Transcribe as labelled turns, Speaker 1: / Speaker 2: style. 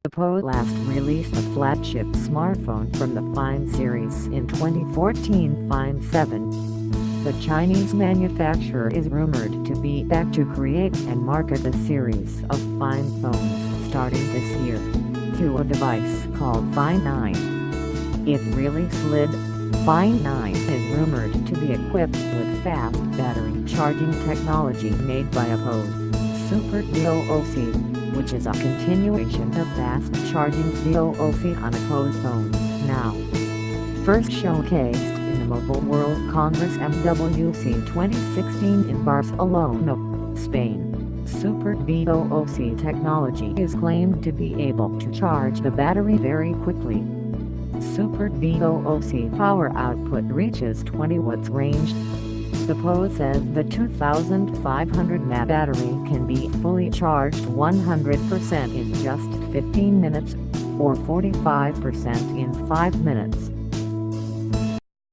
Speaker 1: Oppo last released a flagship smartphone from the Find series in 2014 Find 7. The Chinese manufacturer is rumored to be back to create and market a series of Find phones starting this year, through a device called Find 9. It really slid. Find 9 is rumored to be equipped with fast battery charging technology made by Oppo's Super VOOC, which is a continuation of fast charging VOOC on Oppo's phones now. First showcased in the Mobile World Congress MWC 2016 in Barcelona, Spain, Super VOOC technology is claimed to be able to charge the battery very quickly. Super VOOC power output reaches 20 watts range. Oppo says the 2500 mAh battery can be fully charged 100% in just 15 minutes, or 45% in 5 minutes.